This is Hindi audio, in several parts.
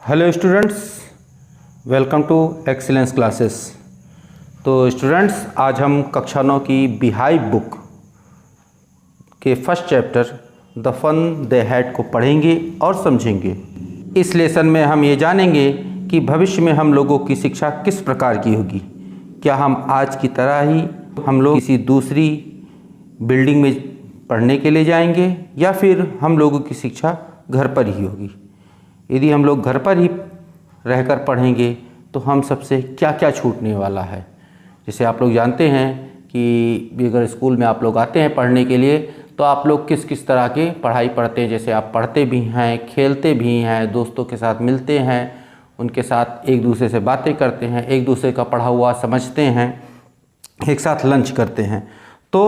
Hello students, welcome to excellence classes. तो स्टूडेंट्स, आज हम कक्षा 9 की बिहाइव बुक के first chapter the fun they had को पढ़ेंगे और समझेंगे। इस लेसन में हम ये जानेंगे कि भविष्य में हम लोगों की शिक्षा किस प्रकार की होगी। क्या हम आज की तरह ही हम लोग किसी दूसरी बिल्डिंग में पढ़ने के लिए जाएंगे या फिर हम लोगों की शिक्षा घर पर ही होगी। यदि हम लोग घर पर ही रहकर पढ़ेंगे तो हम सबसे क्या क्या छूटने वाला है। जैसे आप लोग जानते हैं कि अगर स्कूल में आप लोग आते हैं पढ़ने के लिए तो आप लोग किस किस तरह के पढ़ाई पढ़ते हैं। जैसे आप पढ़ते भी हैं, खेलते भी हैं, दोस्तों के साथ मिलते हैं, उनके साथ एक दूसरे से बातें करते हैं, एक दूसरे का पढ़ा हुआ समझते हैं, एक साथ लंच करते हैं। तो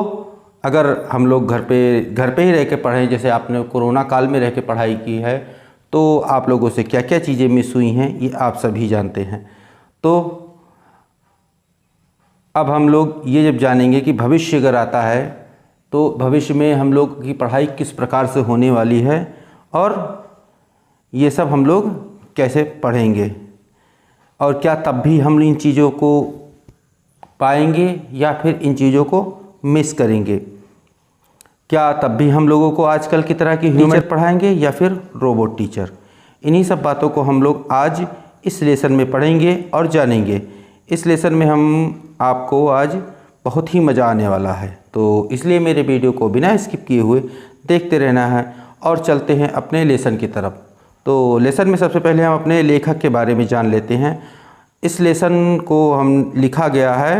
अगर हम लोग घर पे ही रह के पढ़ें, जैसे आपने कोरोना काल में रह के पढ़ाई की है, तो आप लोगों से क्या क्या चीज़ें मिस हुई हैं ये आप सभी जानते हैं। तो अब हम लोग ये जब जानेंगे कि भविष्य अगर आता है तो भविष्य में हम लोग की पढ़ाई किस प्रकार से होने वाली है और ये सब हम लोग कैसे पढ़ेंगे और क्या तब भी हम इन चीज़ों को पाएंगे या फिर इन चीज़ों को मिस करेंगे। क्या तब भी हम लोगों को आजकल की तरह की ह्यूमन पढ़ाएंगे या फिर रोबोट टीचर। इन्हीं सब बातों को हम लोग आज इस लेसन में पढ़ेंगे और जानेंगे। इस लेसन में हम आपको आज बहुत ही मज़ा आने वाला है, तो इसलिए मेरे वीडियो को बिना स्किप किए हुए देखते रहना है और चलते हैं अपने लेसन की तरफ। तो लेसन में सबसे पहले हम अपने लेखक के बारे में जान लेते हैं। इस लेसन को हम लिखा गया है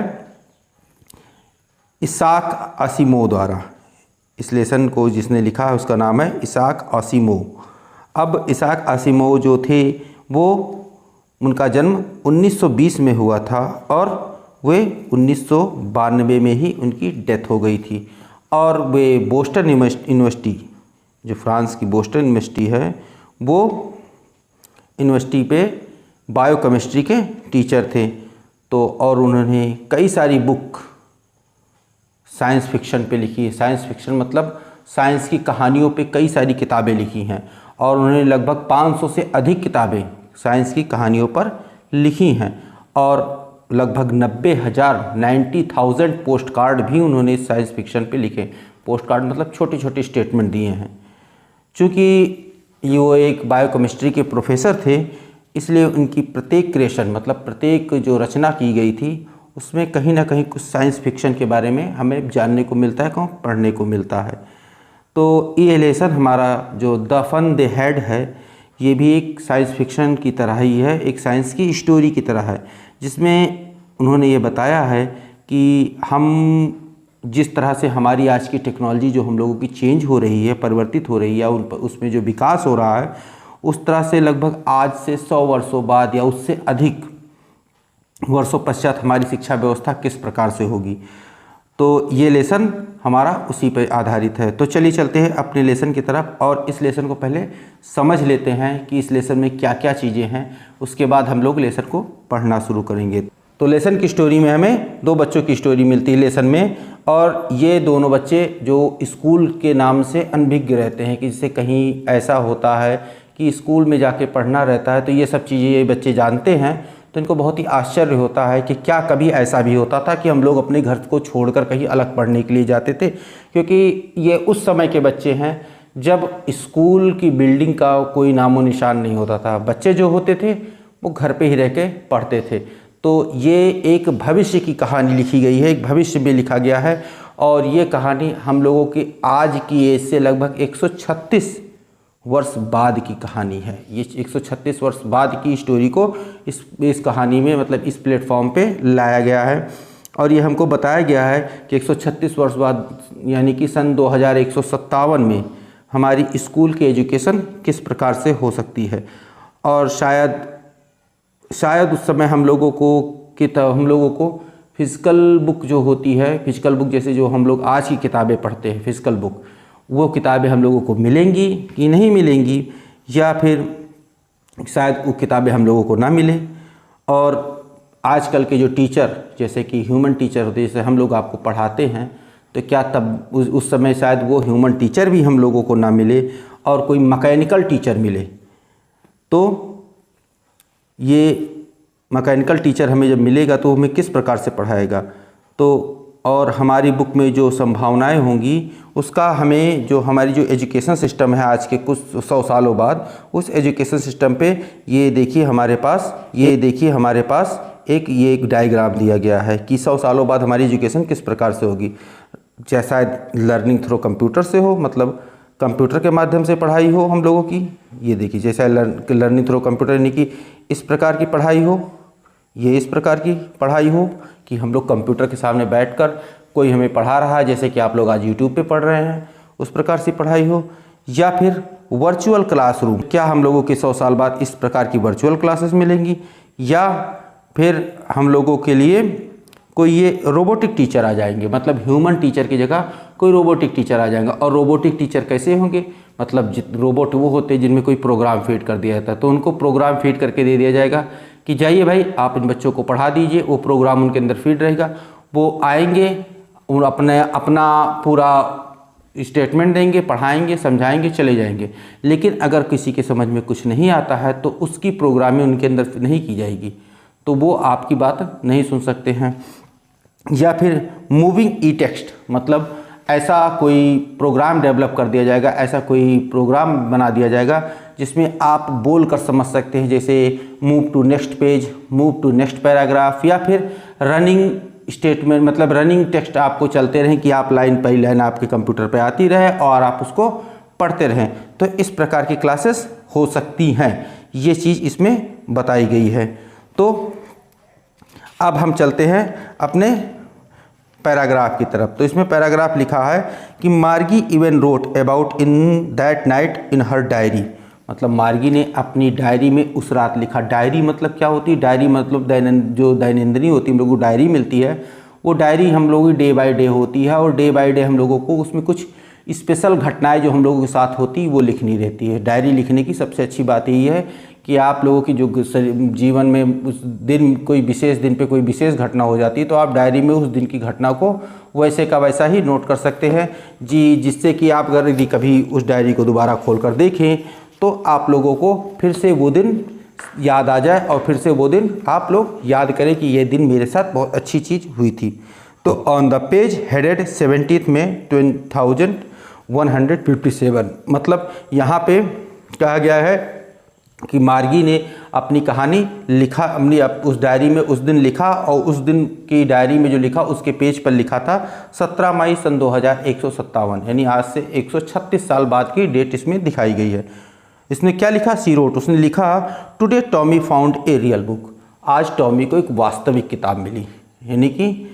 इसाक आसिमोव द्वारा। इस लेसन को जिसने लिखा है उसका नाम है इसाक आसिमोव। अब इसाक आसिमोव जो थे वो उनका जन्म 1920 में हुआ था और वे 1992 में ही उनकी डेथ हो गई थी। और वे बोस्टन यूनिवर्सिटी, जो फ्रांस की बोस्टन यूनिवर्सिटी है, वो यूनिवर्सिटी पे बायोकेमिस्ट्री के टीचर थे। तो और उन्होंने कई सारी बुक साइंस फिक्शन पे लिखी है। साइंस फिक्शन मतलब साइंस की कहानियों पे कई सारी किताबें लिखी हैं और उन्होंने लगभग 500 से अधिक किताबें साइंस की कहानियों पर लिखी हैं और लगभग 90,000 पोस्ट कार्ड भी उन्होंने साइंस फिक्शन पे लिखे। पोस्ट कार्ड मतलब छोटे छोटे स्टेटमेंट दिए हैं। चूँकि वो एक बायोकेमिस्ट्री के प्रोफेसर थे, इसलिए उनकी प्रत्येक क्रिएशन मतलब प्रत्येक जो रचना की गई थी उसमें कहीं ना कहीं कुछ साइंस फिक्शन के बारे में हमें जानने को मिलता है, पढ़ने को मिलता है। तो ये लेसन हमारा जो द फन दे हैड है, ये भी एक साइंस फिक्शन की तरह ही है, एक साइंस की स्टोरी की तरह है, जिसमें उन्होंने ये बताया है कि हम जिस तरह से हमारी आज की टेक्नोलॉजी जो हम लोगों की चेंज हो रही है, परिवर्तित हो रही है, उसमें जो विकास हो रहा है, उस तरह से लगभग आज से 100 वर्षों बाद या उससे अधिक वर्षों पश्चात हमारी शिक्षा व्यवस्था किस प्रकार से होगी। तो ये लेसन हमारा उसी पर आधारित है। तो चलिए चलते हैं अपने लेसन की तरफ और इस लेसन को पहले समझ लेते हैं कि इस लेसन में क्या क्या चीज़ें हैं। उसके बाद हम लोग लेसन को पढ़ना शुरू करेंगे। तो लेसन की स्टोरी में हमें दो बच्चों की स्टोरी मिलती है लेसन में, और ये दोनों बच्चे जो स्कूल के नाम से अनभिज्ञ रहते हैं कि जैसे कहीं ऐसा होता है कि स्कूल में जाके पढ़ना रहता है, तो ये सब चीज़ें ये बच्चे जानते हैं। तो इनको बहुत ही आश्चर्य होता है कि क्या कभी ऐसा भी होता था कि हम लोग अपने घर को छोड़कर कहीं अलग पढ़ने के लिए जाते थे, क्योंकि ये उस समय के बच्चे हैं जब स्कूल की बिल्डिंग का कोई नामो निशान नहीं होता था। बच्चे जो होते थे वो घर पे ही रह के पढ़ते थे। तो ये एक भविष्य की कहानी लिखी गई है, एक भविष्य में लिखा गया है, और ये कहानी हम लोगों की आज की एज से लगभग 136 वर्ष बाद की कहानी है। ये 136 वर्ष बाद की स्टोरी को इस कहानी में मतलब इस प्लेटफॉर्म पे लाया गया है। और ये हमको बताया गया है कि 136 वर्ष बाद यानी कि सन 2157 में हमारी स्कूल की एजुकेशन किस प्रकार से हो सकती है। और शायद उस समय हम लोगों को फिज़िकल बुक जो होती है, फिज़िकल बुक जैसे जो हम लोग आज की किताबें पढ़ते हैं, फिज़िकल बुक, वो किताबें हम लोगों को मिलेंगी कि नहीं मिलेंगी, या फिर शायद वो किताबें हम लोगों को ना मिले। और आजकल के जो टीचर जैसे कि ह्यूमन टीचर होते हैं, जैसे हम लोग आपको पढ़ाते हैं, तो क्या तब उस समय शायद वो ह्यूमन टीचर भी हम लोगों को ना मिले और कोई मैकेनिकल टीचर मिले। तो ये मैकेनिकल टीचर हमें जब मिलेगा तो हमें किस प्रकार से पढ़ाएगा, तो और हमारी बुक में जो संभावनाएं होंगी उसका हमें, जो हमारी जो एजुकेशन सिस्टम है आज के कुछ 100 सालों बाद, उस एजुकेशन सिस्टम पे ये देखिए हमारे पास एक डायग्राम दिया गया है कि 100 सालों बाद हमारी एजुकेशन किस प्रकार से होगी। जैसा लर्निंग थ्रू कंप्यूटर से हो, मतलब कंप्यूटर के माध्यम से पढ़ाई हो हम लोगों की, ये देखिए जैसा लर्निंग थ्रू कंप्यूटर यानी कि इस प्रकार की पढ़ाई हो, ये इस प्रकार की पढ़ाई हो कि हम लोग कंप्यूटर के सामने बैठकर कोई हमें पढ़ा रहा है, जैसे कि आप लोग आज यूट्यूब पे पढ़ रहे हैं, उस प्रकार से पढ़ाई हो। या फिर वर्चुअल क्लासरूम, क्या हम लोगों के 100 साल बाद इस प्रकार की वर्चुअल क्लासेस मिलेंगी, या फिर हम लोगों के लिए कोई ये रोबोटिक टीचर आ जाएंगे, मतलब ह्यूमन टीचर की जगह कोई रोबोटिक टीचर आ जाएगा। और रोबोटिक टीचर कैसे होंगे, मतलब रोबोट वो होते हैं जिनमें कोई प्रोग्राम फीड कर दिया जाता है, तो उनको प्रोग्राम फीड करके दे दिया जाएगा कि जाइए भाई आप इन बच्चों को पढ़ा दीजिए, वो प्रोग्राम उनके अंदर फीड रहेगा, वो आएंगे और अपना पूरा स्टेटमेंट देंगे, पढ़ाएंगे, समझाएंगे, चले जाएंगे। लेकिन अगर किसी के समझ में कुछ नहीं आता है तो उसकी प्रोग्रामिंग उनके अंदर नहीं की जाएगी, तो वो आपकी बात नहीं सुन सकते हैं। या फिर मूविंग ई टेक्स्ट, मतलब ऐसा कोई प्रोग्राम डेवलप कर दिया जाएगा, ऐसा कोई प्रोग्राम बना दिया जाएगा जिसमें आप बोल कर समझ सकते हैं, जैसे move to next page, move to next paragraph, या फिर रनिंग स्टेटमेंट, मतलब रनिंग टेक्स्ट आपको चलते रहें कि आप लाइन पहली लाइन आपके कंप्यूटर पे आती रहे और आप उसको पढ़ते रहें। तो इस प्रकार की क्लासेस हो सकती हैं, ये चीज़ इसमें बताई गई है। तो अब हम चलते हैं अपने पैराग्राफ की तरफ। तो इसमें पैराग्राफ लिखा है कि मार्गी even wrote about in that night in her diary, मतलब मार्गी ने अपनी डायरी में उस रात लिखा। डायरी मतलब क्या होती है, डायरी मतलब जो दैनंदिनी होती है, हम लोगों को डायरी मिलती है, वो डायरी हम लोगों की डे बाय डे होती है, और डे बाय डे हम लोगों को उसमें कुछ स्पेशल घटनाएं जो हम लोगों के साथ होती वो लिखनी रहती है। डायरी लिखने की सबसे अच्छी बात यही है कि आप लोगों की जो जीवन में उस दिन कोई विशेष दिन पे कोई विशेष घटना हो जाती है, तो आप डायरी में उस दिन की घटना को वैसे का वैसा ही नोट कर सकते हैं जी, जिससे कि आप अगर यदि कभी उस डायरी को दोबारा खोल कर देखें तो आप लोगों को फिर से वो दिन याद आ जाए, और फिर से वो दिन आप लोग याद करें कि ये दिन मेरे साथ बहुत अच्छी चीज़ हुई थी। तो ऑन द पेज हेडेड 17 में 2157, मतलब यहाँ पे कहा गया है कि मार्गी ने अपनी कहानी लिखा, अपनी उस डायरी में उस दिन लिखा, और उस दिन की डायरी में जो लिखा उसके पेज पर लिखा था 17 मई सन 2157, यानी आज से 136 साल बाद की डेट इसमें दिखाई गई है। इसने क्या लिखा, सी रोट, उसने लिखा today Tommy found a real book, आज टॉमी को एक वास्तविक किताब मिली। यानी कि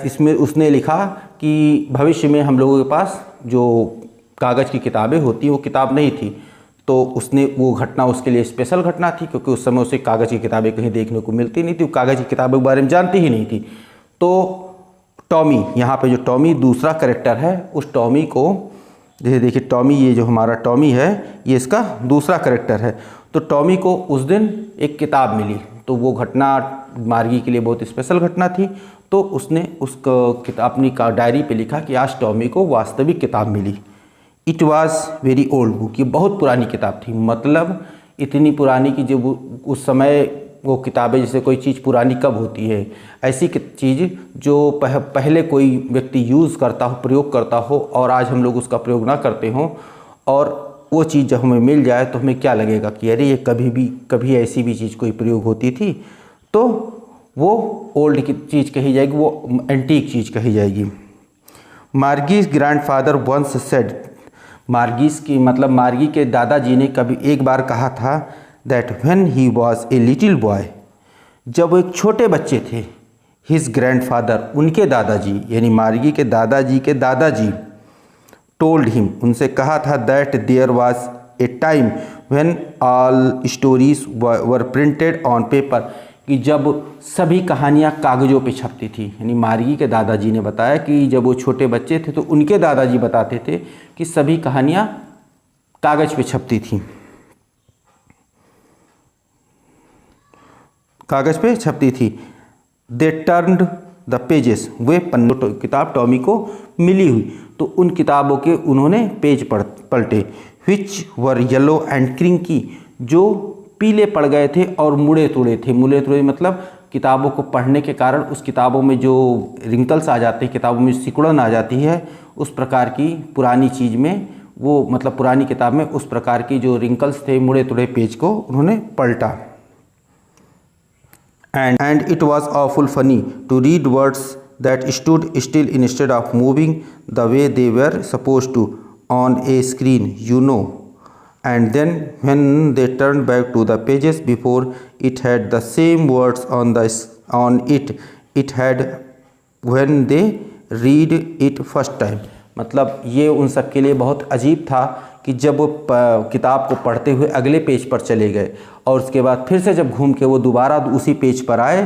इसमें उसने लिखा कि भविष्य में हम लोगों के पास जो कागज़ की किताबें होती वो किताब नहीं थी, तो उसने वो घटना उसके लिए स्पेशल घटना थी, क्योंकि उस समय उसे कागज़ की किताबें कहीं देखने को मिलती नहीं थी, वो कागज़ की किताबों के बारे में जानती ही नहीं थी। तो टॉमी, यहाँ पे जो टॉमी दूसरा कैरेक्टर है, उस टॉमी को जैसे देखिए टॉमी, ये जो हमारा टॉमी है ये इसका दूसरा कैरेक्टर है। तो टॉमी को उस दिन एक किताब मिली, तो वो घटना मार्गी के लिए बहुत स्पेशल घटना थी, तो उसने उसको अपनी डायरी पे लिखा कि आज टॉमी को वास्तविक किताब मिली। It was very old book, ये बहुत पुरानी किताब थी, मतलब इतनी पुरानी कि जब उस समय वो किताबें, जैसे कोई चीज़ पुरानी कब होती है, ऐसी चीज़ जो पहले कोई व्यक्ति यूज़ करता हो, प्रयोग करता हो, और आज हम लोग उसका प्रयोग ना करते हों, और वो चीज़ जब हमें मिल जाए तो हमें क्या लगेगा कि अरे ये कभी ऐसी भी चीज़ कोई प्रयोग होती थी, तो वो ओल्ड की चीज़ कही जाएगी, वो एंटीक चीज़ कही जाएगी। मार्गीज ग्रैंडफादर वंस सेड, मार्गीज की मतलब मार्गी के दादाजी ने कभी एक बार कहा था that when he was a little boy, जब वो एक छोटे बच्चे थे, हिज ग्रैंडफादर, उनके दादाजी यानी मार्गी के दादाजी टोल्ड हिम, उनसे कहा था that there was a time when all stories were printed on paper, कि जब सभी कहानियाँ कागज़ों पे छपती थी। यानी मार्गी के दादाजी ने बताया कि जब वो छोटे बच्चे थे तो उनके दादाजी बताते थे कि सभी कहानियाँ कागज़ पे छपती थी, कागज़ पे छपती थी। दे टर्न्ड द पेजेस, वे पन्नों, किताब टॉमी को मिली हुई, तो उन किताबों के उन्होंने पेज पलटे। विच वर येलो एंड क्रिंकी, जो पीले पड़ गए थे और मुड़े तुड़े थे। मुड़े तुड़े मतलब किताबों को पढ़ने के कारण उस किताबों में जो रिंकल्स आ जाते हैं, किताबों में सिकुड़न आ जाती है, उस प्रकार की पुरानी चीज़ में वो मतलब पुरानी किताब में उस प्रकार की जो रिंकल्स थे, मुड़े तुड़े पेज को उन्होंने पलटा। And it was awful funny to read words that stood still instead of moving the way they were supposed to on a screen, you know. And then when they turned back to the pages before, it had the same words on it had when they read it first time. मतलब ये उन सब के लिए बहुत अजीब था कि जब वो किताब को पढ़ते हुए अगले पेज पर चले गए और उसके बाद फिर से जब घूम के वो दोबारा उसी पेज पर आए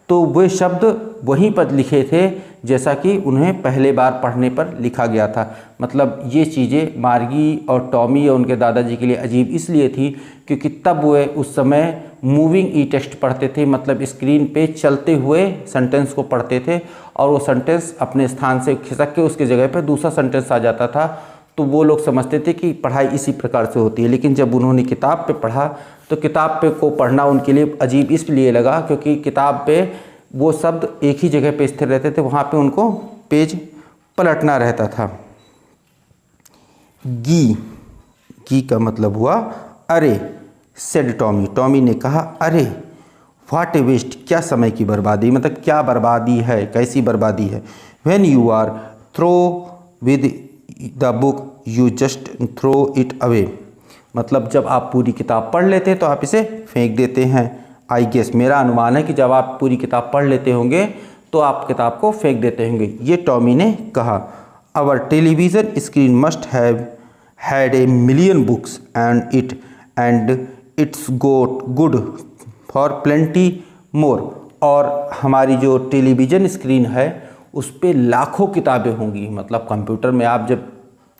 तो वे शब्द वहीं पर लिखे थे जैसा कि उन्हें पहले बार पढ़ने पर लिखा गया था। मतलब ये चीज़ें मार्गी और टॉमी और उनके दादाजी के लिए अजीब इसलिए थी क्योंकि तब वे उस समय मूविंग ई टेक्स्ट पढ़ते थे, मतलब स्क्रीन पे चलते हुए सेंटेंस को पढ़ते थे और वो सेंटेंस अपने स्थान से खिसक के उसकी जगह पर दूसरा सेंटेंस आ जाता था। तो वो लोग समझते थे कि पढ़ाई इसी प्रकार से होती है, लेकिन जब उन्होंने किताब पे पढ़ा तो किताब पे को पढ़ना उनके लिए अजीब इसलिए लगा क्योंकि किताब पे वो शब्द एक ही जगह पे स्थिर रहते थे, वहाँ पे उनको पेज पलटना रहता था। गी का मतलब हुआ अरे। सेड टॉमी, टॉमी ने कहा अरे। व्हाट ए वेस्ट, क्या समय की बर्बादी, मतलब क्या बर्बादी है, कैसी बर्बादी है। When you are through with the book you just throw it away, मतलब जब आप पूरी किताब पढ़ लेते हैं तो आप इसे फेंक देते हैं। आई गेस, मेरा अनुमान है कि जब आप पूरी किताब पढ़ लेते होंगे तो आप किताब को फेंक देते होंगे, ये टॉमी ने कहा। Our television screen must have had a million books and it's good for plenty more, और हमारी जो टेलीविज़न स्क्रीन है उस पर लाखों किताबें होंगी। मतलब कंप्यूटर में आप जब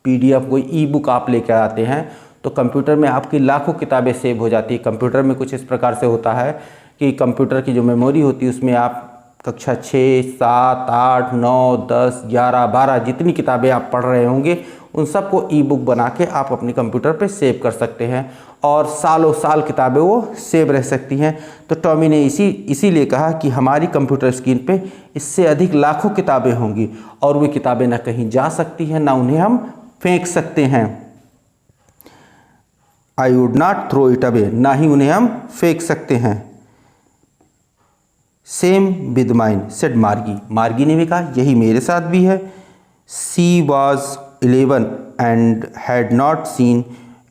PDF कोई ई बुक आप लेकर आते हैं तो कंप्यूटर में आपकी लाखों किताबें सेव हो जाती है। कंप्यूटर में कुछ इस प्रकार से होता है कि कंप्यूटर की जो मेमोरी होती है उसमें आप कक्षा 6, 7, 8, 9, 10, 11, 12 जितनी किताबें आप पढ़ रहे होंगे उन सबको ई बुक बना के आप अपने कंप्यूटर पे सेव कर सकते हैं और सालों साल किताबें वो सेव रह सकती हैं। तो टॉमी ने इसीलिए कहा कि हमारी कंप्यूटर स्क्रीन पे इससे अधिक लाखों किताबें होंगी और वे किताबें ना कहीं जा सकती हैं ना उन्हें हम फेंक सकते हैं। I would not throw it away, ना ही उन्हें हम फेंक सकते हैं। सेम विद माइन सेड मार्गी, मार्गी ने भी कहा यही मेरे साथ भी है। She was 11 and had not seen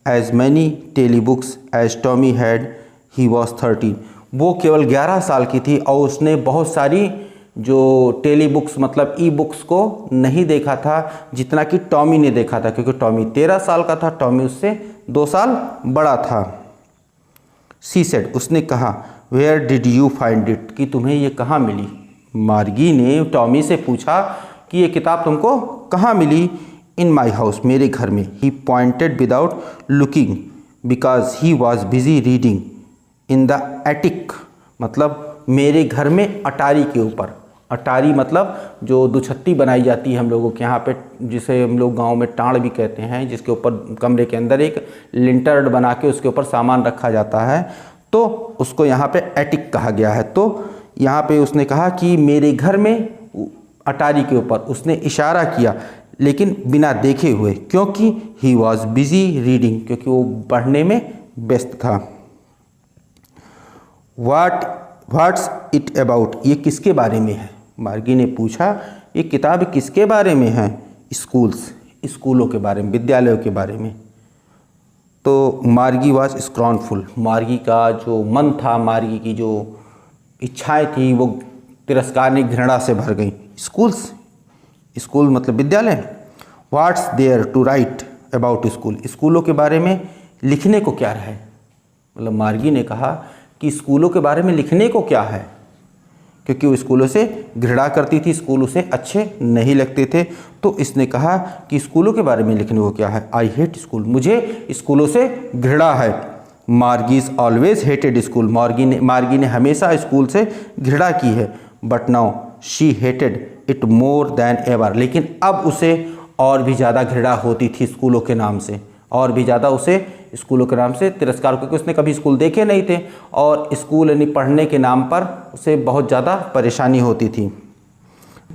as many telebooks as Tommy had, he was 13, वो केवल 11 साल की थी और उसने बहुत सारी जो टेली बुक्स मतलब ई बुक्स को नहीं देखा था जितना कि टॉमी ने देखा था, क्योंकि टॉमी 13 साल का था, टॉमी उससे 2 साल बड़ा था। सी सेड, उसने कहा where did you find it, कि तुम्हें ये कहाँ मिली। मार्गी ने टॉमी से पूछा कि ये किताब तुमको कहाँ मिली। इन माई हाउस, मेरे घर में। He pointed without looking because he was busy reading in the attic, मतलब मेरे घर में अटारी के ऊपर। अटारी मतलब जो दुछत्ती बनाई जाती है हम लोगों के यहाँ पे, जिसे हम लोग गांव में टाँड़ भी कहते हैं, जिसके ऊपर कमरे के अंदर एक लिंटर बना के उसके ऊपर सामान रखा जाता है, तो उसको यहाँ पे एटिक कहा गया है। तो यहाँ पे उसने कहा कि मेरे घर में अटारी के ऊपर, उसने इशारा किया लेकिन बिना देखे हुए, क्योंकि ही वॉज बिजी रीडिंग, क्योंकि वो पढ़ने में व्यस्त था। व्हाट्स इट अबाउट, ये किसके बारे में है। मार्गी ने पूछा ये किताब किसके बारे में है। स्कूलों के बारे में, विद्यालयों के बारे में। तो मार्गी वॉज स्क्रॉनफुल, मार्गी का जो मन था, मार्गी की जो इच्छाएं थी वो तिरस्कार ने घृणा से भर गई। स्कूल मतलब विद्यालय। What's there to write about school, स्कूलों के बारे में लिखने को क्या है। मतलब मार्गी ने कहा कि स्कूलों के बारे में लिखने को क्या है, क्योंकि वो स्कूलों से घृणा करती थी, स्कूल उसे अच्छे नहीं लगते थे। तो इसने कहा कि स्कूलों के बारे में लिखने को क्या है। आई हेट स्कूल, मुझे स्कूलों से घृणा है। मार्गीज ऑलवेज हेटेड स्कूल, मार्गी ने हमेशा स्कूल से घृणा की है। But now she hated it more than ever, लेकिन अब उसे और भी ज़्यादा घृणा होती थी स्कूलों के नाम से, और भी ज़्यादा उसे स्कूलों के नाम से तिरस्कार, क्योंकि उसने कभी स्कूल देखे नहीं थे और स्कूल यानी पढ़ने के नाम पर उसे बहुत ज़्यादा परेशानी होती थी।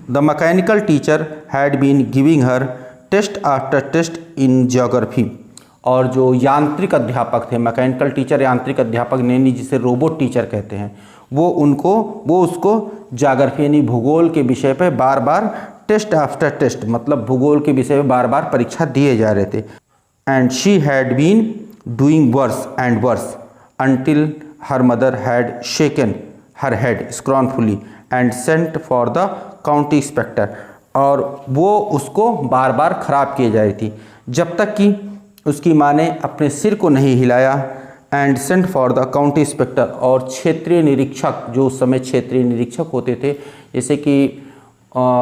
The mechanical teacher had been giving her test after test in geography. और जो यांत्रिक अध्यापक थे, मैकेनिकल टीचर यांत्रिक अध्यापक यानी जिसे रोबोट टीचर कहते हैं, वो उसको ज्योग्राफी यानी भूगोल के विषय पे बार बार टेस्ट आफ्टर टेस्ट मतलब भूगोल के विषय में बार बार परीक्षा दिए जा रहे थे। And she had been doing worse and worse until her mother had shaken her head sorrowfully and sent for the county inspector. और वो उसको बार बार ख़राब किए जा रही थी जब तक कि उसकी माँ ने अपने सिर को नहीं हिलाया and sent for the county inspector. और क्षेत्रीय निरीक्षक, जो उस समय क्षेत्रीय निरीक्षक होते थे, जैसे कि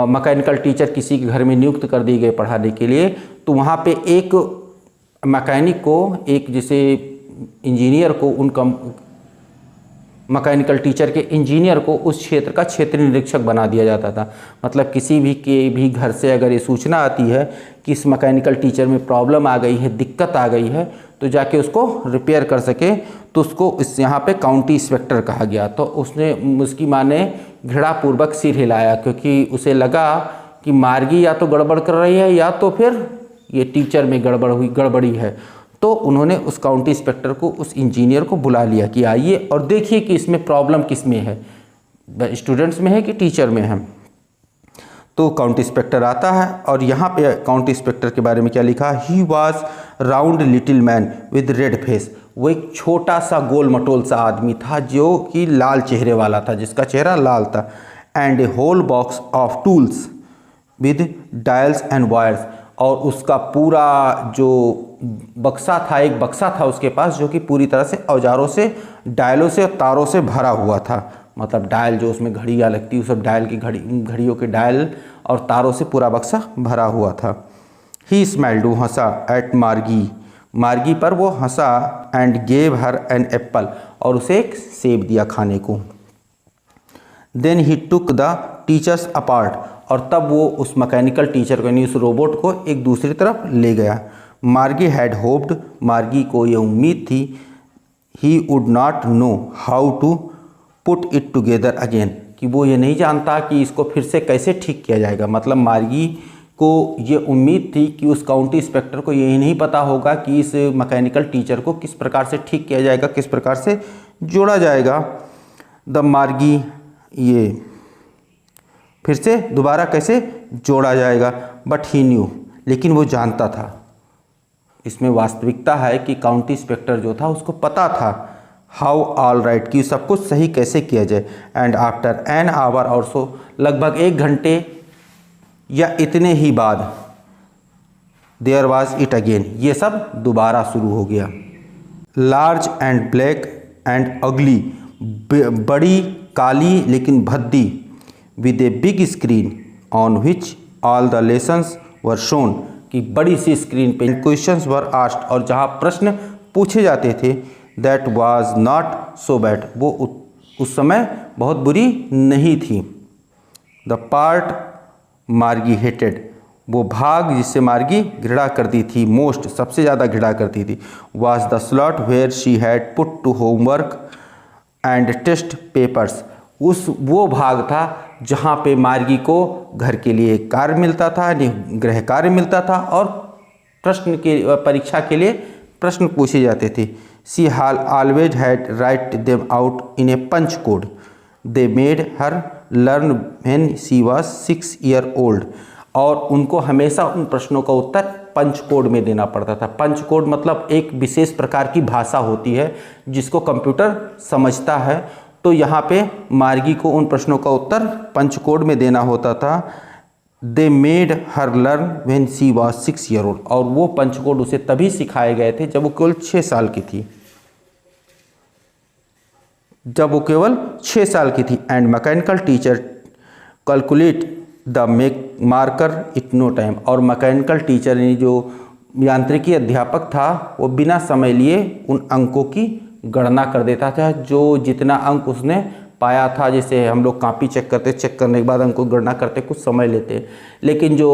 मैकेनिकल टीचर किसी के घर में नियुक्त कर दिए गए पढ़ाने के लिए, तो वहाँ पे एक मैकेनिक को, एक जैसे इंजीनियर को, मैकेनिकल टीचर के इंजीनियर को उस क्षेत्र का क्षेत्रीय निरीक्षक बना दिया जाता था। मतलब किसी भी के भी घर से अगर ये सूचना आती है कि इस मैकेनिकल टीचर में प्रॉब्लम आ गई है, दिक्कत आ गई है, तो जाके उसको रिपेयर कर सके, तो उसको इस यहाँ पे काउंटी इंस्पेक्टर कहा गया। तो उसकी माँ ने घृणापूर्वक सिर हिलाया, क्योंकि उसे लगा कि मार्गी या तो गड़बड़ कर रही है या तो फिर ये टीचर में गड़बड़ी है। तो उन्होंने उस काउंटी इंस्पेक्टर को, उस इंजीनियर को बुला लिया कि आइए और देखिए कि इसमें प्रॉब्लम किस में है, स्टूडेंट्स में है कि टीचर में है। तो काउंटी इंस्पेक्टर आता है और यहाँ पे काउंटी इंस्पेक्टर के बारे में क्या लिखा, he was round little man with red face. वो एक छोटा सा गोल मटोल सा आदमी था जो कि लाल चेहरे वाला था, जिसका चेहरा लाल था। And a whole box of tools with dials and wires. और उसका पूरा जो बक्सा था, एक बक्सा था उसके पास जो कि पूरी तरह से औजारों से, डायलों से और तारों से भरा हुआ था। मतलब डायल जो उसमें घड़ियाँ लगती, उस सब डायल की घड़ियों के डायल और तारों से पूरा बक्सा भरा हुआ था। ही स्माइल्ड, वो हंसा, एट मार्गी पर वो हंसा, and gave her an apple, और उसे एक सेब दिया खाने को। Then he took the teacher's apart, और तब वो उस मैकेनिकल टीचर को यानी उस रोबोट को एक दूसरी तरफ ले गया। मार्गी हैड होप्ड, मार्गी को ये उम्मीद थी, he would not know how to put it together again, कि वो ये नहीं जानता कि इसको फिर से कैसे ठीक किया जाएगा। मतलब मार्गी को ये उम्मीद थी कि उस काउंटी इंस्पेक्टर को ये नहीं पता होगा कि इस मैकेनिकल टीचर को किस प्रकार से ठीक किया जाएगा, किस प्रकार से जोड़ा जाएगा। द मार्गी, ये फिर से दोबारा कैसे जोड़ा जाएगा। बट ही न्यू, लेकिन वो जानता था, इसमें वास्तविकता है कि काउंटी इंस्पेक्टर जो था उसको पता था हाउ ऑल राइट, कि सब कुछ सही कैसे किया जाए। एंड आफ्टर एन आवर और सो, लगभग 1 घंटे या इतने ही बाद, देयर वाज इट अगेन, ये सब दोबारा शुरू हो गया। लार्ज एंड ब्लैक एंड अगली, बड़ी काली लेकिन भद्दी, with a big screen on which all the lessons were shown, कि बड़ी सी स्क्रीन पे क्वेश्चंस वर आस्क्ड, और जहाँ प्रश्न पूछे जाते थे। That was not so bad, वो उस समय बहुत बुरी नहीं थी। द पार्ट मार्गी हेटेड, वो भाग जिससे मार्गी घृणा करती थी, मोस्ट सबसे ज़्यादा घृणा करती थी, was the slot where she had put to homework and test papers, वो भाग था जहाँ पे मार्गी को घर के लिए कार्य मिलता था, गृह कार्य मिलता था, और परीक्षा के लिए प्रश्न पूछे जाते थे। She always had write them out in a punch code, they made her learn when she was 6 year old, और उनको हमेशा उन प्रश्नों का उत्तर पंच कोड में देना पड़ता था। पंच कोड मतलब एक विशेष प्रकार की भाषा होती है जिसको कंप्यूटर समझता है। तो यहाँ पे मार्गी को उन प्रश्नों का उत्तर पंच कोड में देना होता था। दे made her learn when she was 6 year old, और वो पंच कोड उसे तभी सिखाए गए थे जब वो केवल 6 साल की थी, and mechanical teacher calculate the marker it no time, और मैकेनिकल टीचर ने जो यांत्रिकी अध्यापक था वो बिना समय लिए उन अंकों की गणना कर देता था। जो जितना अंक उसने पाया था, जैसे हम लोग कॉपी चेक करते, चेक करने के बाद अंक को गणना करते कुछ समय लेते, लेकिन जो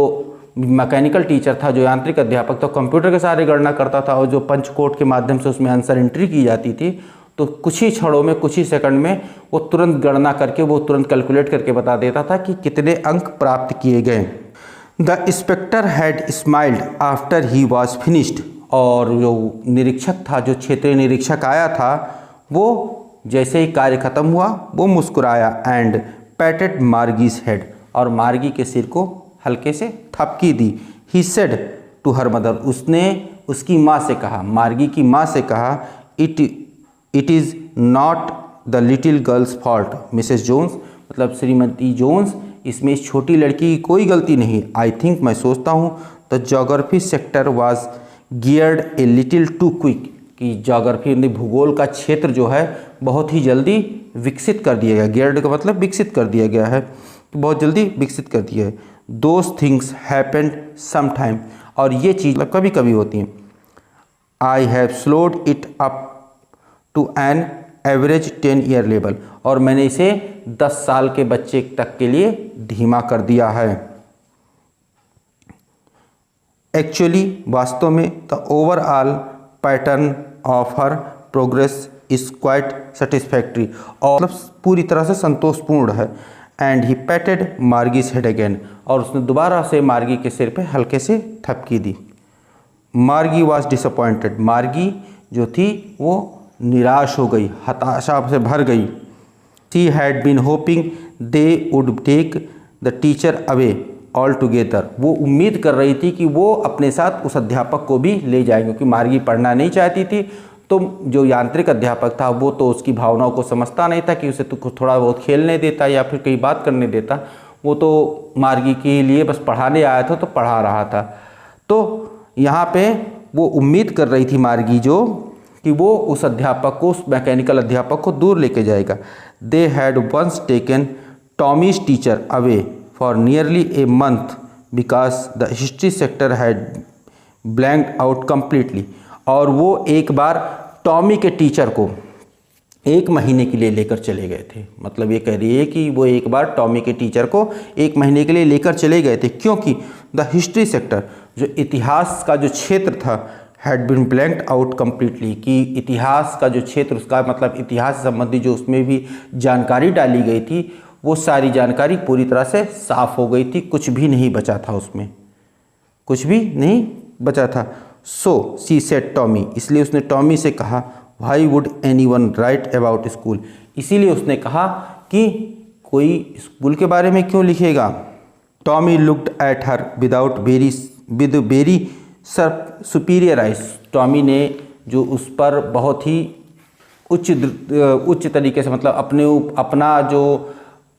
मैकेनिकल टीचर था, जो यांत्रिक अध्यापक था, कंप्यूटर के सारे गणना करता था और जो पंच कोड के माध्यम से उसमें आंसर एंट्री की जाती थी, तो कुछ ही क्षणों में, कुछ ही सेकंड में वो तुरंत गणना करके, वो तुरंत कैलकुलेट करके बता देता था कि कितने अंक प्राप्त किए गए। The inspector had smiled after he was finished, और जो निरीक्षक था, जो क्षेत्रीय निरीक्षक आया था, वो जैसे ही कार्य खत्म हुआ वो मुस्कुराया एंड पैटेड मार्गीज हेड, और मार्गी के सिर को हल्के से थपकी दी। He said to her mother, उसने उसकी माँ से कहा, मार्गी की माँ से कहा, it is not the little girl's fault Mrs Jones, मतलब श्रीमती जोन्स, इसमें इस छोटी लड़की की कोई गलती नहीं। आई थिंक, मैं सोचता हूँ, the geography sector was geared a little too quick, कि ज्योग्राफी में भूगोल का क्षेत्र जो है बहुत ही जल्दी विकसित कर दिया गया। गियर्ड का मतलब विकसित कर दिया गया है, तो बहुत जल्दी विकसित कर दिया है। Those things happened some time, और ये चीज़ कभी कभी होती हैं। I have slowed it up to an average 10 year level, और मैंने इसे 10 साल के बच्चे तक के लिए धीमा कर दिया है। एक्चुअली, वास्तव में, the overall pattern of her progress is quite satisfactory, और मतलब पूरी तरह से संतोषपूर्ण है। And he patted Margie's head again, और उसने दोबारा से मार्गी के सिर पे हल्के से थपकी दी। मार्गी वॉज डिसअपॉइंटेड, मार्गी जो थी वो निराश हो गई, हताशा से भर गई। She had been hoping they would take the teacher away all together, वो उम्मीद कर रही थी कि वो अपने साथ उस अध्यापक को भी ले जाएंगे, क्योंकि मार्गी पढ़ना नहीं चाहती थी। तो जो यांत्रिक अध्यापक था वो तो उसकी भावनाओं को समझता नहीं था कि उसे तो थोड़ा बहुत खेलने देता या फिर कई बात करने देता, वो तो मार्गी के लिए बस पढ़ाने आया था, तो पढ़ा रहा था। तो यहाँ पे वो उम्मीद कर रही थी मार्गी जो, कि वो उस अध्यापक को, उस मैकेनिकल अध्यापक को दूर लेके जाएगा। They had once taken Tommy's teacher away for nearly a month because the history sector had blanked out completely, और वो एक बार टॉमी के टीचर को 1 महीने के लिए लेकर चले गए थे। मतलब ये कह रही है कि वो एक बार टॉमी के टीचर को 1 महीने के लिए लेकर चले गए थे, क्योंकि द हिस्ट्री सेक्टर, जो इतिहास का जो क्षेत्र था, had been blanked out completely, कि इतिहास का जो क्षेत्र, उसका मतलब इतिहास से संबंधी जो उसमें भी जानकारी डाली गई थी, वो सारी जानकारी पूरी तरह से साफ हो गई थी, कुछ भी नहीं बचा था उसमें, कुछ भी नहीं बचा था। सो शी सेड टॉमी, इसलिए उसने टॉमी से कहा, why would anyone right about school, इसीलिए उसने कहा कि कोई स्कूल के बारे में क्यों लिखेगा। Tommy looked at her with very superior eyes, Tommy ने जो उस पर बहुत ही उच्च तरीके से, मतलब अपना जो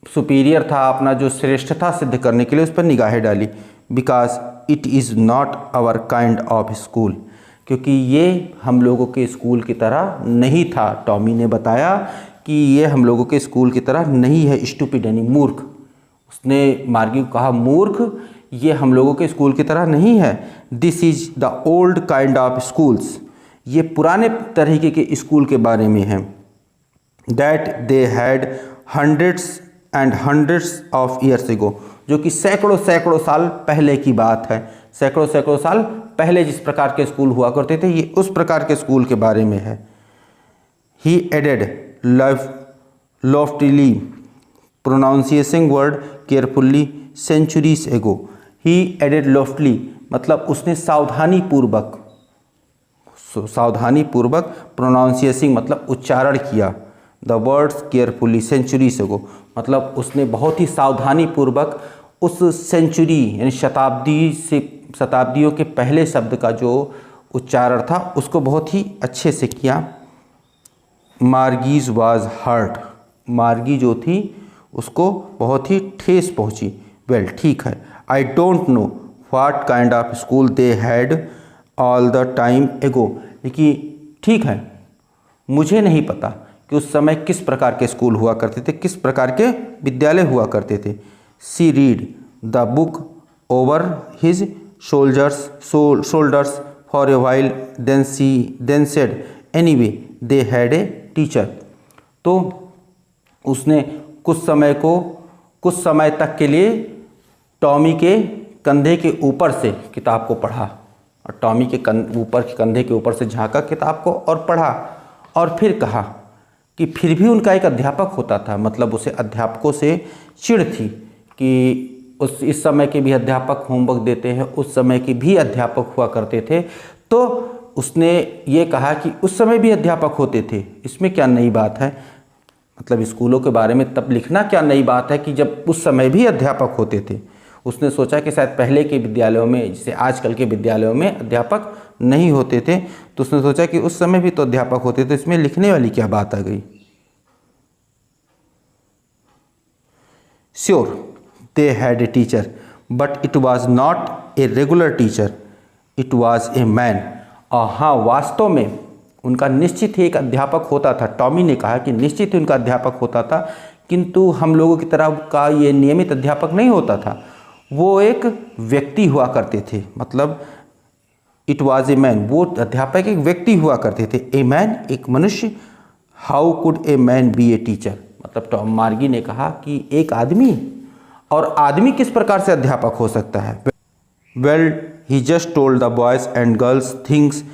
सुपीरियर था, अपना जो श्रेष्ठता सिद्ध करने के लिए उस पर निगाहें डाली। Because it is not our kind of school, क्योंकि ये हम लोगों के स्कूल की तरह नहीं था। टॉमी ने बताया कि ये हम लोगों के स्कूल की तरह नहीं है, स्टूपिड यानी मूर्ख। उसने मार्गी को कहा, मूर्ख, ये हम लोगों के स्कूल की तरह नहीं है। This is the old kind of schools, ये पुराने तरीके के स्कूल के बारे में है। That they had hundreds and hundreds of years ago, जो कि सैकड़ों सैकड़ों साल पहले की बात है। सैकड़ों सैकड़ों साल पहले जिस प्रकार के स्कूल हुआ करते थे, ये उस प्रकार के स्कूल के बारे में है। He added loftily pronunciation word carefully centuries ago. He added लॉफ्टली मतलब उसने सावधानी पूर्वक प्रोनाउंसिएशन मतलब उच्चारण किया। द वर्ड्स केयरफुली सेंचुरीज एगो मतलब उसने बहुत ही सावधानी पूर्वक उस सेंचुरी यानी शताब्दियों के पहले शब्द का जो उच्चारण था उसको बहुत ही अच्छे से किया। मार्गीज वाज हर्ट, मार्गी जो थी उसको बहुत ही ठेस पहुंची। वेल ठीक है, I don't know what kind of school they had all the time एगो, लेकिन ठीक है मुझे नहीं पता कि उस समय किस प्रकार के स्कूल हुआ करते थे, किस प्रकार के विद्यालय हुआ करते थे। She read the book over his shoulders for a while then said anyway they had a teacher. तो उसने कुछ समय तक के लिए टॉमी के कंधे के ऊपर से किताब को पढ़ा, और टॉमी के ऊपर कंधे के ऊपर से झांका किताब को और पढ़ा, और फिर कहा कि फिर भी उनका एक अध्यापक होता था। मतलब उसे अध्यापकों से चिढ़ थी कि इस समय के भी अध्यापक होमवर्क देते हैं, उस समय के भी अध्यापक हुआ करते थे। तो उसने ये कहा कि उस समय भी अध्यापक होते थे, इसमें क्या नई बात है। मतलब स्कूलों के बारे में तब लिखना क्या नई बात है कि जब उस समय भी अध्यापक होते थे। उसने सोचा कि शायद पहले के विद्यालयों में, जैसे आजकल के विद्यालयों में अध्यापक नहीं होते थे, तो उसने सोचा कि उस समय भी तो अध्यापक होते थे, इसमें लिखने वाली क्या बात आ गई। Sure they had a teacher but it was not a regular teacher, it was a man. और हाँ, वास्तव में उनका निश्चित ही एक अध्यापक होता था। टॉमी ने कहा कि निश्चित ही उनका अध्यापक होता था, किंतु हम लोगों की तरह का ये नियमित अध्यापक नहीं होता था, वो एक व्यक्ति हुआ करते थे। मतलब इट वॉज ए मैन, वो अध्यापक एक व्यक्ति हुआ करते थे। ए मैन, एक मनुष्य। How could a man B a teacher, मतलब मार्गी ने कहा कि एक आदमी, और आदमी किस प्रकार से अध्यापक हो सकता है। Well he just told the boys and girls things.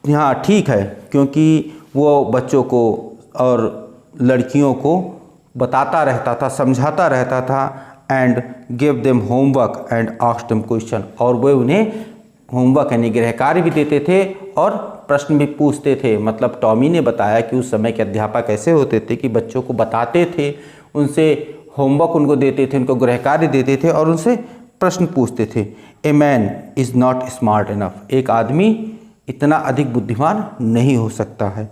हाँ ठीक है, क्योंकि वो बच्चों को और लड़कियों को बताता रहता था, समझाता रहता था। And give them homework and asked them question, और वो उन्हें होमवर्क यानी गृह कार्य भी देते थे और प्रश्न भी पूछते थे। मतलब टॉमी ने बताया कि उस समय के अध्यापक ऐसे होते थे कि बच्चों को बताते थे, उनसे होमवर्क उनको देते थे, उनको गृह कार्य देते थे और उनसे प्रश्न पूछते थे। A man is not smart enough, एक आदमी इतना अधिक बुद्धिमान नहीं हो सकता है।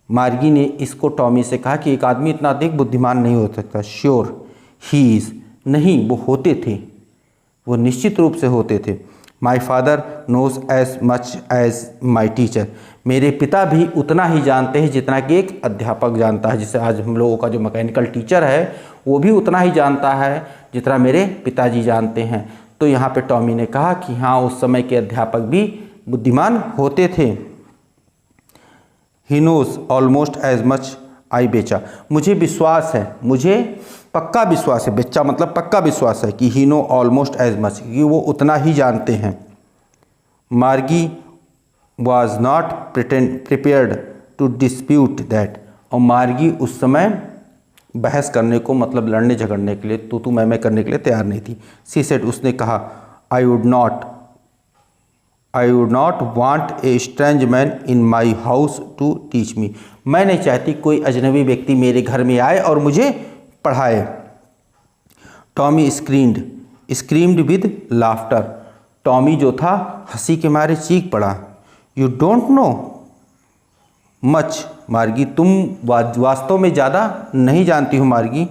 मार्गी ने इसको टॉमी से कहा कि एक आदमी इतना अधिक बुद्धिमान नहीं हो सकता। श्योर ही इज़, नहीं वो होते थे, वो निश्चित रूप से होते थे। My father knows as much as my teacher, मेरे पिता भी उतना ही जानते हैं जितना कि एक अध्यापक जानता है। जैसे आज हम लोगों का जो मैकेनिकल टीचर है वो भी उतना ही जानता है जितना मेरे पिताजी जानते हैं। तो यहाँ पे टॉमी ने कहा कि हाँ, उस समय के अध्यापक भी बुद्धिमान होते थे। He knows almost as much I betcha, मुझे विश्वास है, मुझे पक्का विश्वास है, बेचा मतलब पक्का विश्वास है कि he know almost as much, कि वो उतना ही जानते हैं। Margie was not prepared to dispute that, और मार्गी उस समय बहस करने को, मतलब लड़ने झगड़ने के लिए, तू मैं करने के लिए तैयार नहीं थी। सी सेड, उसने कहा, I would not want a strange man in my house to teach me, मैं नहीं चाहती कोई अजनबी व्यक्ति मेरे घर में आए और मुझे पढ़ाए। Tommy screamed with laughter, Tommy जो था हंसी के मारे चीख पड़ा। यू डोंट नो मच मार्गी, तुम वास्तव में ज़्यादा नहीं जानती हो Margie.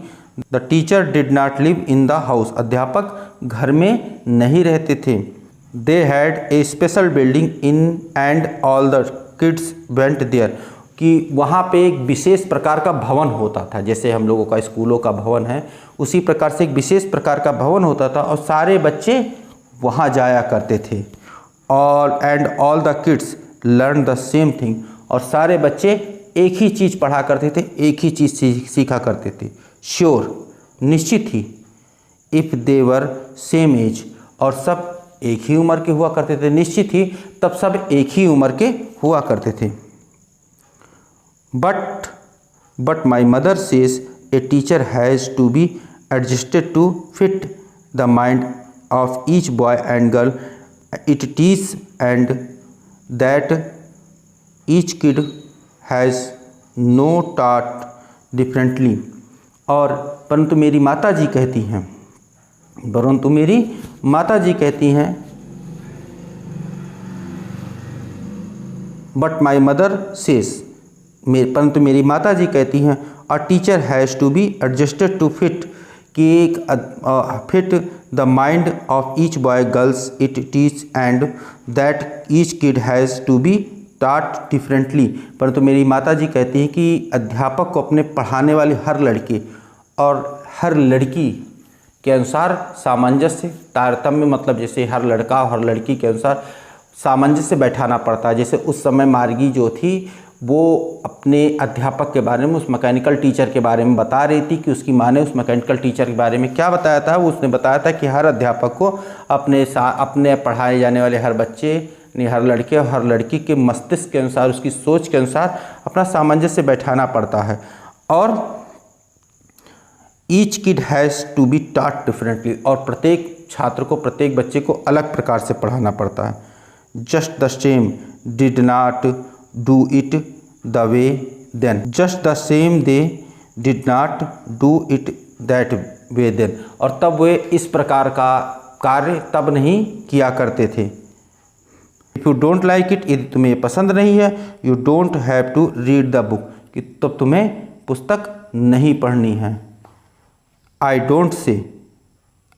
The teacher did not live in the house, अध्यापक घर में नहीं रहते थे। They had a special building in and all the kids went there, कि वहाँ पे एक विशेष प्रकार का भवन होता था। जैसे हम लोगों का स्कूलों का भवन है, उसी प्रकार से एक विशेष प्रकार का भवन होता था और सारे बच्चे वहाँ जाया करते थे। All the kids learn the same thing, और सारे बच्चे एक ही चीज़ पढ़ा करते थे, एक ही चीज़ सीखा करते थे। श्योर, निश्चित ही। If they were same age, और सब एक ही उम्र के हुआ करते थे, निश्चित ही तब सब एक ही उम्र के हुआ करते थे। But my mother says a teacher has to be adjusted to fit the mind of each boy and girl it teach and that each kid has no taught differently, और परंतु मेरी माता जी कहती हैं, बट माई मदर सेज, परंतु मेरी माता जी कहती हैं, a teacher has to be adjusted to fit, कि एक fit the mind of each boy girls it teach and that each kid has to be taught differently, परंतु मेरी माता जी कहती हैं कि अध्यापक को अपने पढ़ाने वाले हर लड़के और हर लड़की के अनुसार सामंजस्य, तारतम्य, मतलब जैसे हर लड़का और हर लड़की के अनुसार सामंजस्य बैठाना पड़ता है। जैसे उस समय मार्गी जो थी वो अपने अध्यापक के बारे में, उस मैकेनिकल टीचर के बारे में बता रही थी कि उसकी माँ ने उस मैकेनिकल टीचर के बारे में क्या बताया था। वो उसने बताया था कि हर अध्यापक को अपने पढ़ाए जाने वाले हर बच्चे, हर लड़के और हर लड़की के मस्तिष्क के अनुसार, उसकी सोच के अनुसार अपना सामंजस्य बैठाना पड़ता है, और each kid has to be taught differently, और प्रत्येक छात्र को, प्रत्येक बच्चे को अलग प्रकार से पढ़ाना पड़ता है। Just the same did not do it the way then, just the same they did not do it that way then, और तब वे इस प्रकार का कार्य तब नहीं किया करते थे। If you don't like it, यदि तुम्हें पसंद नहीं है, you don't have to read the book, कि तब तुम्हें पुस्तक नहीं पढ़नी है। I don't say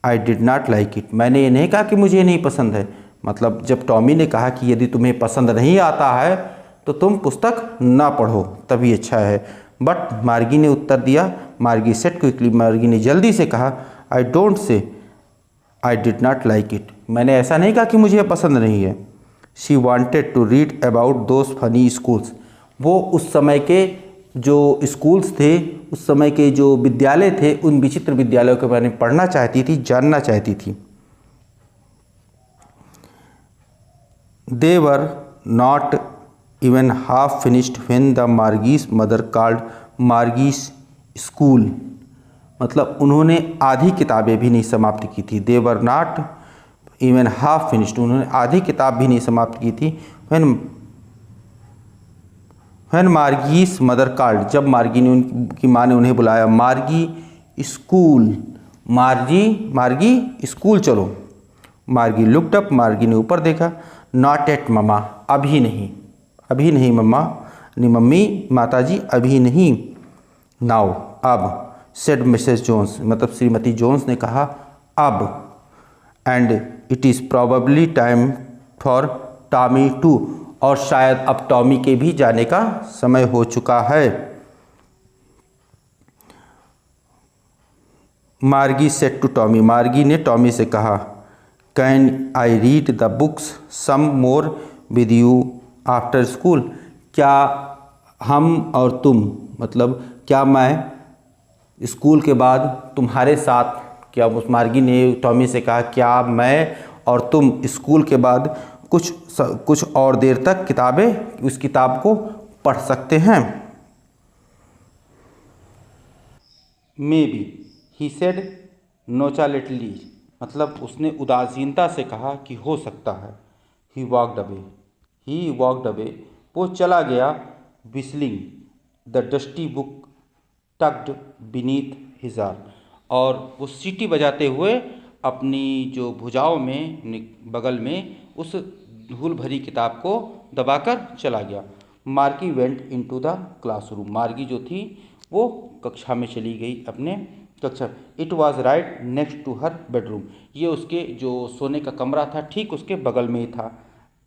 I did not like it, मैंने ये नहीं कहा कि मुझे नहीं पसंद है। मतलब जब टॉमी ने कहा कि यदि तुम्हें पसंद नहीं आता है तो तुम पुस्तक ना पढ़ो, तभी अच्छा है। बट मार्गी ने उत्तर दिया, मार्गी सेड क्विकली, मार्गी ने जल्दी से कहा, I don't say I did not like it, मैंने ऐसा नहीं कहा कि मुझे यह पसंद नहीं है। She wanted to read about those funny schools, वो उस समय के जो स्कूल्स थे, उस समय के जो विद्यालय थे, उन विचित्र विद्यालयों के बारे में पढ़ना चाहती थी, जानना चाहती थी। They were not even half finished when the Margie's mother called Margie's school, मतलब उन्होंने आधी किताबें भी नहीं समाप्त की थी। They were not even half finished, उन्होंने आधी किताब भी नहीं समाप्त की थी। व्हेन मार्गीज मदर कॉल्ड, जब मार्गी ने, उनकी माँ ने उन्हें बुलाया, मार्गी स्कूल, मार्गी स्कूल चलो। मार्गी लुक्ड अप, मार्गी ने ऊपर देखा। नॉट एट मम्मा, अभी नहीं मम्मा, नहीं मम्मी, माताजी अभी नहीं। नाउ, अब। सेड मिसेस जोन्स, मतलब श्रीमती जोन्स ने कहा अब। And it is probably time for Tommy too, और शायद अब टॉमी के भी जाने का समय हो चुका है। मार्गी सेड टू टॉमी, मार्गी ने टॉमी से कहा, can I read the books some more with you after school, क्या हम और तुम, मतलब क्या मैं स्कूल के बाद तुम्हारे साथ, क्या उस मार्गी ने टॉमी से कहा, क्या मैं और तुम स्कूल के बाद कुछ और देर तक उस किताब को पढ़ सकते हैं। मे बी, ही सेड नोचालेटली, मतलब उसने उदासीनता से कहा कि हो सकता है। ही वॉकड अवे, वो चला गया। Whistling the dusty book tucked beneath his arm, और वो सीटी बजाते हुए अपनी जो भुजाओं में, बगल में, उस धूल भरी किताब को दबाकर चला गया। मार्गी वेंट इनटू द क्लासरूम, मार्गी जो थी वो कक्षा में चली गई, अपने कक्षा। It was right next to her bedroom, ये उसके जो सोने का कमरा था ठीक उसके बगल में ही था।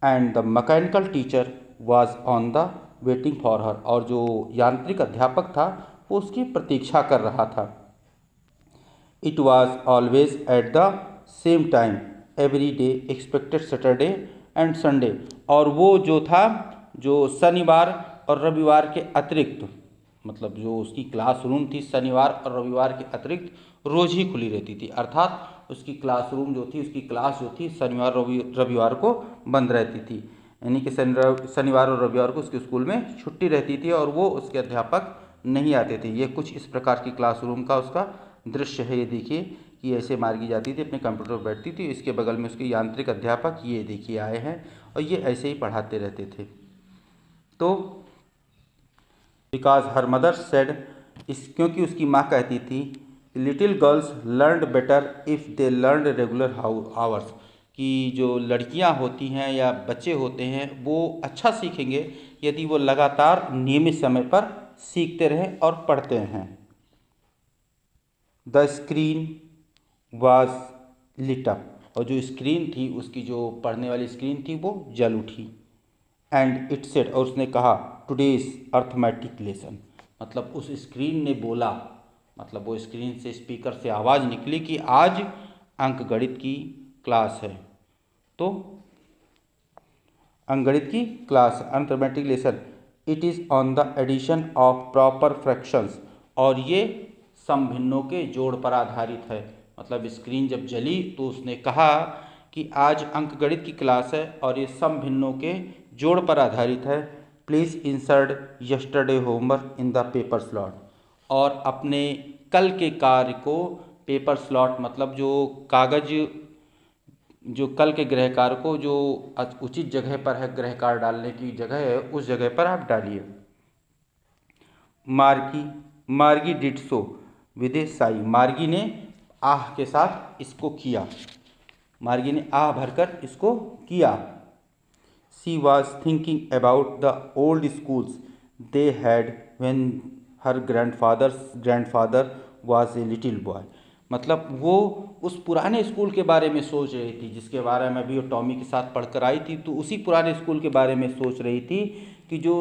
And the mechanical teacher was on the waiting for her, और जो यांत्रिक अध्यापक था वो उसकी प्रतीक्षा कर रहा था। It was always at the same time every day expected Saturday and Sunday, और वो जो था, जो शनिवार और रविवार के अतिरिक्त, मतलब जो उसकी क्लासरूम थी शनिवार और रविवार के अतिरिक्त रोज़ ही खुली रहती थी, अर्थात उसकी क्लासरूम जो थी, उसकी क्लास जो थी शनिवार रविवार को बंद रहती थी, यानी कि शनिवार और रविवार को उसके स्कूल में छुट्टी रहती थी और वो उसके अध्यापक नहीं आते थे। ये कुछ इस प्रकार की क्लासरूम का उसका दृश्य है। ये देखिए कि ऐसे मार्गी जाती थी, अपने कंप्यूटर पर बैठती थी, इसके बगल में उसके यांत्रिक अध्यापक ये देखिए आए हैं और ये ऐसे ही पढ़ाते रहते थे। तो बिकॉज हर मदर सेड, क्योंकि उसकी माँ कहती थी, little girls learn better if they learn regular hours, कि जो लड़कियां होती हैं या बच्चे होते हैं वो अच्छा सीखेंगे यदि वो लगातार नियमित समय पर सीखते रहें और पढ़ते हैं। The screen was lit up, और जो स्क्रीन थी, उसकी जो पढ़ने वाली स्क्रीन थी वो जल उठी। एंड इट सेड, और उसने कहा, टुडेज अर्थमेटिक लेसन, मतलब उस स्क्रीन ने बोला, मतलब वो स्क्रीन से, स्पीकर से आवाज़ निकली कि आज अंकगणित की क्लास है। तो अंकगणित की class, arithmetic lesson it is on the addition of proper fractions, और ये समभिन्नों के जोड़ पर आधारित है। मतलब स्क्रीन जब जली तो उसने कहा कि आज अंकगणित की क्लास है और ये समभिन्नों के जोड़ पर आधारित है। Please insert yesterday homework in the paper slot, और अपने कल के कार्य को पेपर स्लॉट मतलब जो कागज, जो कल के गृह कार्य को जो उचित जगह पर है, गृह कार्य डालने की जगह है, उस जगह पर आप डालिए। मार्गी डिड सो विद ए साई, मार्गी ने आह के साथ इसको किया, मार्गी ने आह भरकर इसको किया। She was thinking about the old schools they had when her grandfather was a little boy, मतलब वो उस पुराने स्कूल के बारे में सोच रही थी जिसके बारे में अभी वो टॉमी के साथ पढ़कर आई थी। तो उसी पुराने स्कूल के बारे में सोच रही थी कि जो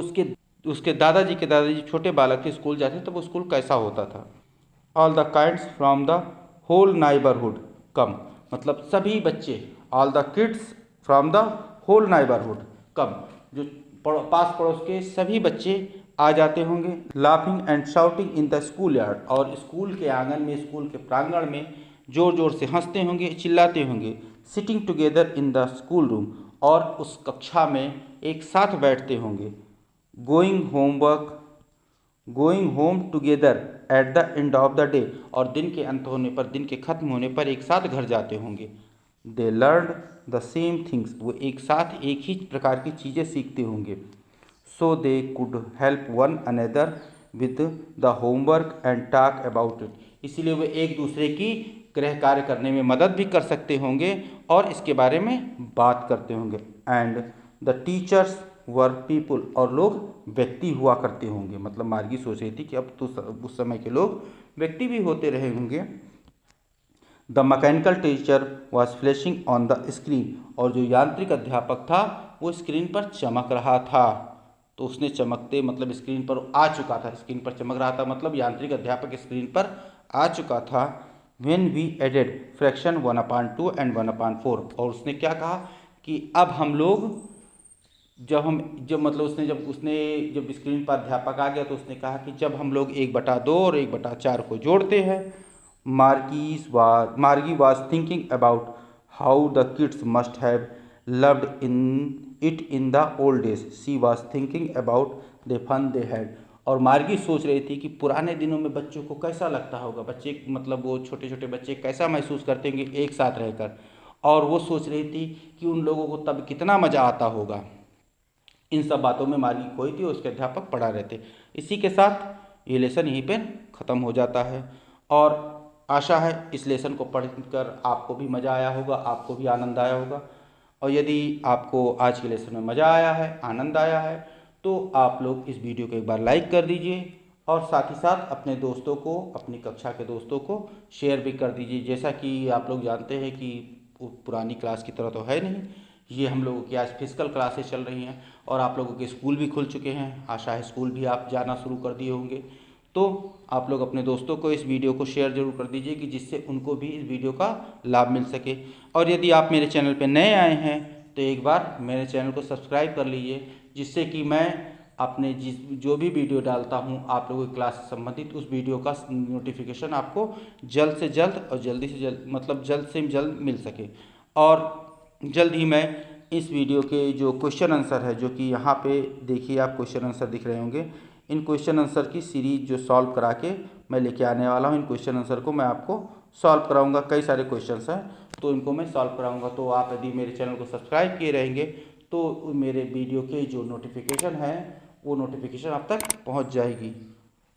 उसके दादाजी छोटे बालक थे, स्कूल जाते तब वो स्कूल कैसा होता था। All the kinds from the whole neighbourhood come, मतलब सभी बच्चे, all the kids from the whole neighbourhood come, जो पास पड़ोस के सभी बच्चे आ जाते होंगे। Laughing and shouting in the school yard, और स्कूल के आंगन में, स्कूल के प्रांगण में जोर जोर से हंसते होंगे, चिल्लाते होंगे। Sitting together in the school room, और उस कक्षा में एक साथ बैठते होंगे। Going home together at the end of the day, और दिन के अंत होने पर, दिन के खत्म होने पर एक साथ घर जाते होंगे। They learn the same things, वो एक साथ एक ही प्रकार की चीज़ें सीखते होंगे। So they could help one another with the homework and talk about it, इसलिए वे एक दूसरे की गृह कार्य करने में मदद भी कर सकते होंगे और इसके बारे में बात करते होंगे। And the teachers were people, और लोग व्यक्ति हुआ करते होंगे। मतलब मार्गी सोच रही थी कि अब तो उस समय के लोग व्यक्ति भी होते रहे होंगे। The mechanical teacher was flashing on the screen, और जो यांत्रिक अध्यापक था वो स्क्रीन पर चमक रहा था। तो उसने चमकते मतलब स्क्रीन पर आ चुका था, स्क्रीन पर चमक रहा था मतलब यांत्रिक अध्यापक स्क्रीन पर आ चुका था। When we added fraction 1/2 and 1/4, और उसने क्या कहा कि अब हम लोग जब स्क्रीन पर अध्यापक आ गया तो उसने कहा कि जब हम लोग 1/2 और 1/4 को जोड़ते हैं। Margie was thinking about how the kids must have loved in the old days, she was thinking about the fun they had, और मार्गी सोच रही थी कि पुराने दिनों में बच्चों को कैसा लगता होगा, बच्चे मतलब वो छोटे छोटे बच्चे कैसा महसूस करते होंगे एक साथ रहकर, और वो सोच रही थी कि उन लोगों को तब कितना मज़ा आता होगा। इन सब बातों में मार्गी खोई थी और उसके अध्यापक पढ़ा रहे थे। इसी के साथ ये लेसन यहीं पे ख़त्म हो जाता है, और आशा है इस लेसन को पढ़कर आपको भी मज़ा आया होगा, आपको भी आनंद आया होगा। और यदि आपको आज के लेसन में मज़ा आया है, आनंद आया है, तो आप लोग इस वीडियो को एक बार लाइक कर दीजिए और साथ ही साथ अपने दोस्तों को, अपनी कक्षा के दोस्तों को शेयर भी कर दीजिए। जैसा कि आप लोग जानते हैं कि पुरानी क्लास की तरह तो है नहीं, ये हम लोगों की आज फिजिकल क्लासेस चल रही हैं और आप लोगों के स्कूल भी खुल चुके हैं। आशा है स्कूल भी आप जाना शुरू कर दिए होंगे। तो आप लोग अपने दोस्तों को इस वीडियो को शेयर जरूर कर दीजिए कि जिससे उनको भी इस वीडियो का लाभ मिल सके। और यदि आप मेरे चैनल पर नए आए हैं तो एक बार मेरे चैनल को सब्सक्राइब कर लीजिए, जिससे कि मैं अपने जो भी वीडियो डालता हूँ आप लोगों की क्लास से संबंधित, उस वीडियो का नोटिफिकेशन आपको जल्द से जल्द और जल्दी से जल्द मतलब जल्द से जल्द मिल सके। और जल्द ही मैं इस वीडियो के जो क्वेश्चन आंसर है, जो कि यहाँ पे देखिए आप क्वेश्चन आंसर दिख रहे होंगे, इन क्वेश्चन आंसर की सीरीज जो सॉल्व करा के मैं लेके आने वाला हूँ। इन क्वेश्चन आंसर को मैं आपको सॉल्व कराऊंगा, कई सारे क्वेश्चंस हैं तो इनको मैं सॉल्व कराऊंगा। तो आप यदि मेरे चैनल को सब्सक्राइब किए रहेंगे तो मेरे वीडियो के जो नोटिफिकेशन है वो नोटिफिकेशन आप तक पहुँच जाएगी।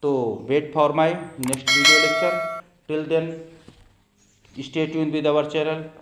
तो wait for my next video lecture. Till then stay tuned with our channel.